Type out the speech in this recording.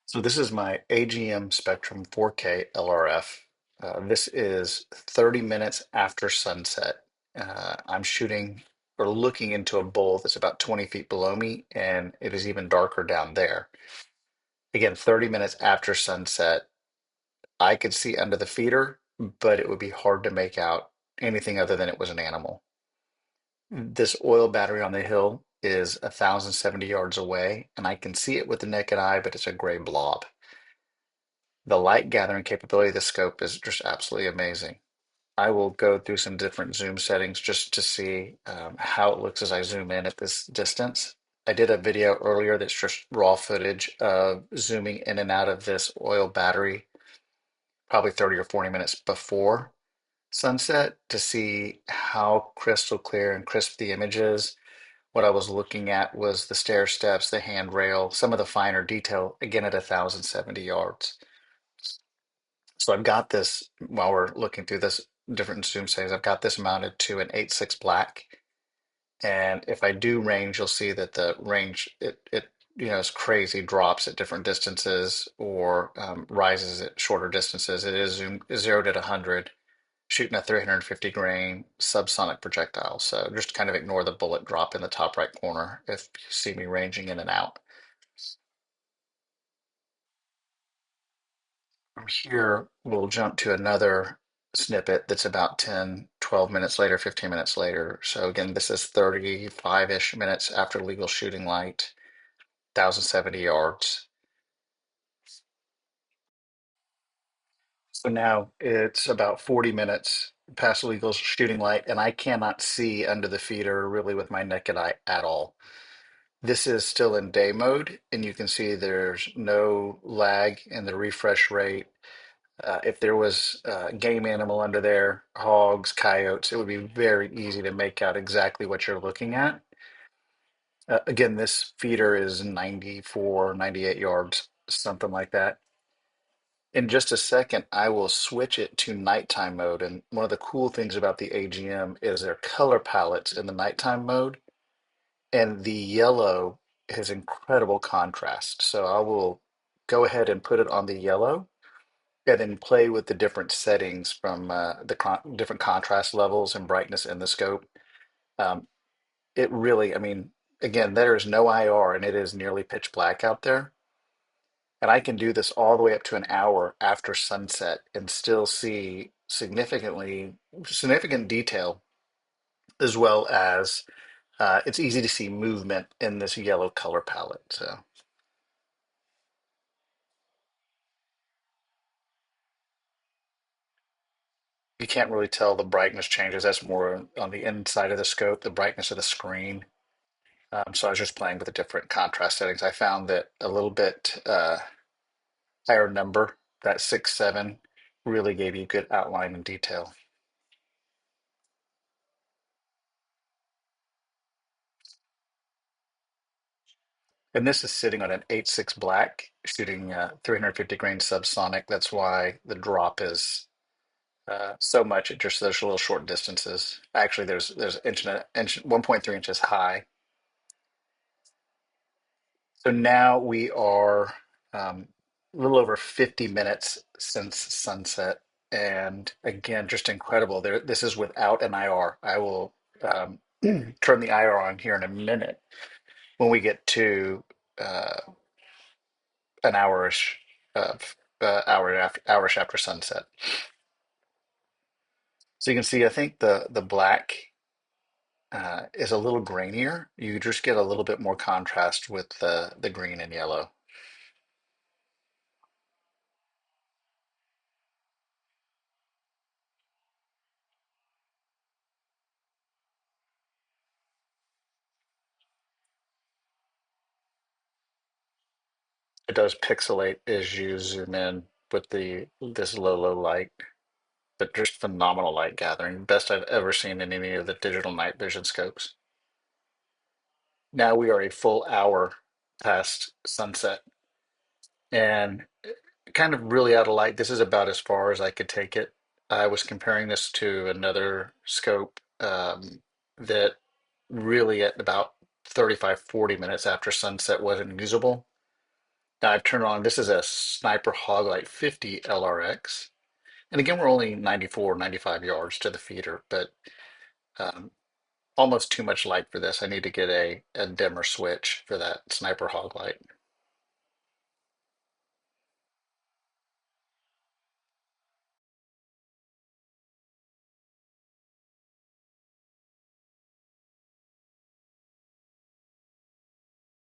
So this is my AGM Spectrum 4K LRF. This is 30 minutes after sunset. I'm shooting or looking into a bowl that's about 20 feet below me, and it is even darker down there. Again, 30 minutes after sunset, I could see under the feeder, but it would be hard to make out anything other than it was an animal. This oil battery on the hill is 1,070 yards away, and I can see it with the naked eye, but it's a gray blob. The light gathering capability of the scope is just absolutely amazing. I will go through some different zoom settings just to see how it looks as I zoom in at this distance. I did a video earlier that's just raw footage of zooming in and out of this oil battery, probably 30 or 40 minutes before sunset to see how crystal clear and crisp the image is. What I was looking at was the stair steps, the handrail, some of the finer detail, again at 1,070 yards. So I've got this, while we're looking through this different zoom settings, I've got this mounted to an 8.6 black. And if I do range, you'll see that the range, is crazy, drops at different distances or rises at shorter distances. It is zeroed at 100, shooting a 350 grain subsonic projectile. So just kind of ignore the bullet drop in the top right corner if you see me ranging in and out. From here, we'll jump to another snippet that's about 10, 12 minutes later, 15 minutes later. So again, this is 35-ish minutes after legal shooting light, 1,070 yards. So now it's about 40 minutes past legal shooting light, and I cannot see under the feeder really with my naked eye at all. This is still in day mode, and you can see there's no lag in the refresh rate. If there was a game animal under there, hogs, coyotes, it would be very easy to make out exactly what you're looking at. Again, this feeder is 94, 98 yards, something like that. In just a second, I will switch it to nighttime mode. And one of the cool things about the AGM is their color palettes in the nighttime mode. And the yellow has incredible contrast. So I will go ahead and put it on the yellow and then play with the different settings from different contrast levels and brightness in the scope. Um, it really, I mean, again, there is no IR and it is nearly pitch black out there. And I can do this all the way up to an hour after sunset and still see significant detail, as well as it's easy to see movement in this yellow color palette. So you can't really tell the brightness changes. That's more on the inside of the scope, the brightness of the screen. So I was just playing with the different contrast settings. I found that a little bit higher number, that 6.7, really gave you good outline and detail. And this is sitting on an 8.6 black, shooting 350 grain subsonic. That's why the drop is so much at just those little short distances. Actually, there's inch 1.3 inches high. So now we are a little over 50 minutes since sunset. And again, just incredible. This is without an IR. I will turn the IR on here in a minute when we get to uh, an hourish of hourish after sunset. So you can see, I think the black is a little grainier. You just get a little bit more contrast with the green and yellow. It does pixelate as you zoom in with the this low light, but just phenomenal light gathering. Best I've ever seen in any of the digital night vision scopes. Now we are a full hour past sunset and kind of really out of light. This is about as far as I could take it. I was comparing this to another scope that really at about 35, 40 minutes after sunset wasn't usable. Now I've turned on, this is a Sniper Hoglight 50 LRX. And again, we're only 94, 95 yards to the feeder, but um, almost too much light for this. I need to get a dimmer switch for that Sniper Hoglight.